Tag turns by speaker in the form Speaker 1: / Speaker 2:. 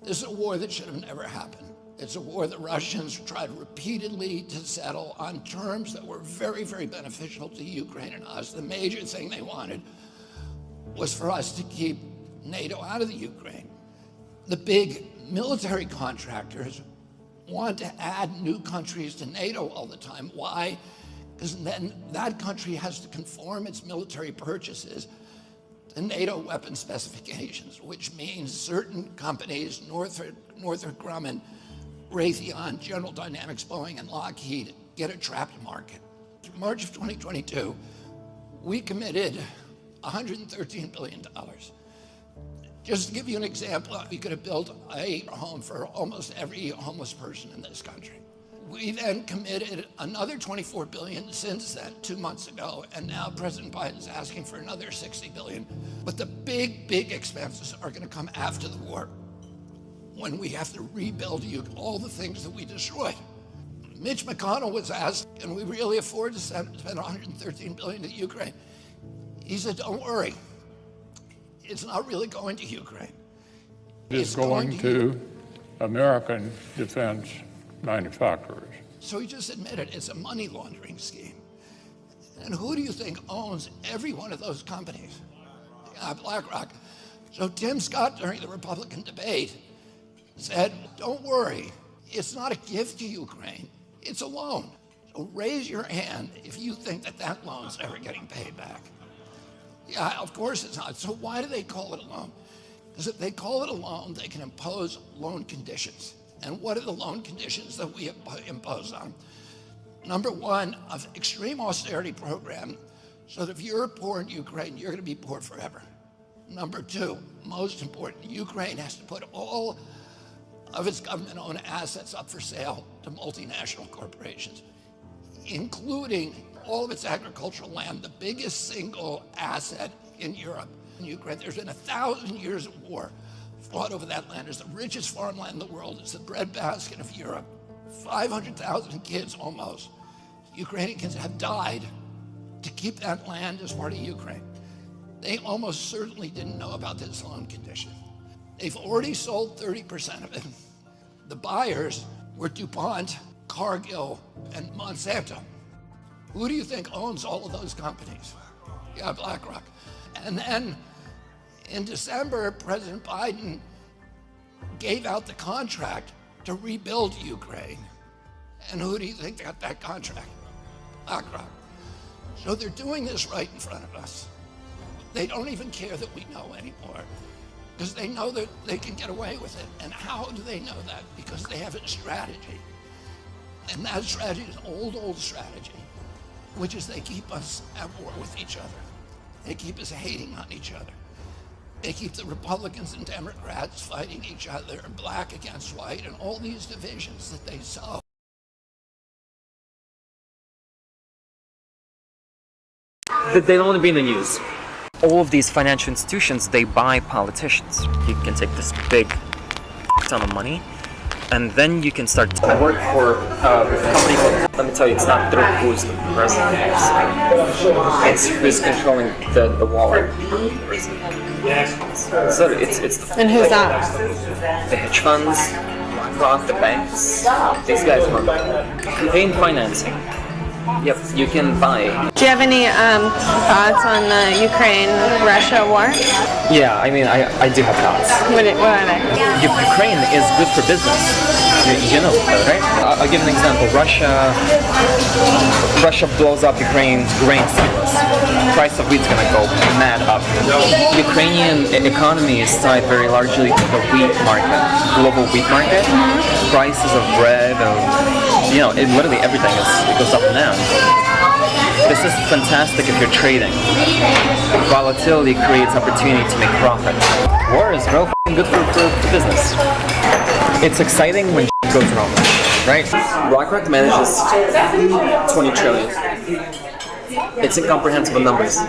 Speaker 1: This is a war that should have never happened. It's a war the Russians tried repeatedly to settle on terms that were very, very beneficial to Ukraine and us. The major thing they wanted was for us to keep NATO out of the Ukraine. The big military contractors want to add new countries to NATO all the time. Why? Because then that country has to conform its military purchases to NATO weapon specifications, which means certain companies, Northrop Grumman, Raytheon, General Dynamics, Boeing, and Lockheed, get a trapped market. In March of 2022, we committed $113 billion. Just to give you an example, we could have built a home for almost every homeless person in this country. We then committed another $24 billion since then, 2 months ago, and now President Biden's asking for another $60 billion. But the big, big expenses are going to come after the war, when we have to rebuild all the things that we destroyed. Mitch McConnell was asked, can we really afford to spend $113 billion to Ukraine? He said, don't worry. It's not really going to Ukraine.
Speaker 2: It's going to American defense manufacturers.
Speaker 1: So he just admitted it's a money laundering scheme. And who do you think owns every one of those companies? BlackRock. So Tim Scott, during the Republican debate, said, don't worry, it's not a gift to Ukraine, it's a loan. So raise your hand if you think that that loan's ever getting paid back. Yeah, of course it's not. So why do they call it a loan? Because if they call it a loan, they can impose loan conditions. And what are the loan conditions that we impose on? Number one, an extreme austerity program, so that if you're poor in Ukraine, you're going to be poor forever. Number two, most important, Ukraine has to put all of its government-owned assets up for sale to multinational corporations, including all of its agricultural land, the biggest single asset in Europe. In Ukraine, there's been 1,000 years of war fought over that land. It's the richest farmland in the world. It's the breadbasket of Europe. 500,000 kids almost, Ukrainian kids, have died to keep that land as part of Ukraine. They almost certainly didn't know about this loan condition. They've already sold 30% of it. The buyers were DuPont, Cargill, and Monsanto. Who do you think owns all of those companies? Yeah, BlackRock. And then in December, President Biden gave out the contract to rebuild Ukraine. And who do you think got that contract? BlackRock. So they're doing this right in front of us. They don't even care that we know anymore, because they know that they can get away with it. And how do they know that? Because they have a strategy. And that strategy is an old strategy, which is they keep us at war with each other. They keep us hating on each other. They keep the Republicans and Democrats fighting each other, black against white, and all these divisions that they sow.
Speaker 3: They don't want to be in the news. All of these financial institutions, they buy politicians. You can take this big ton of money, and then you can start to work for a company called, let me tell you, it's not Druk who's the president. It's who's controlling the wallet. So it's
Speaker 4: and who's that?
Speaker 3: The hedge funds, BlackRock, the banks. These guys want campaign financing. Yep, you can buy.
Speaker 4: Do you have any thoughts on the Ukraine-Russia war?
Speaker 3: Yeah, I mean, I do have thoughts.
Speaker 4: What are they?
Speaker 3: Ukraine is good for business. You know that, right? I'll give an example. Russia blows up Ukraine's grain silos. Price of wheat's gonna go mad up. Ukrainian economy is tied very largely to the wheat market, global wheat market. Prices of bread, literally everything it goes up and down. This is fantastic if you're trading. Volatility creates opportunity to make profit. War is real good for business. It's exciting when goes wrong, right? BlackRock manages 20 trillion. It's incomprehensible numbers.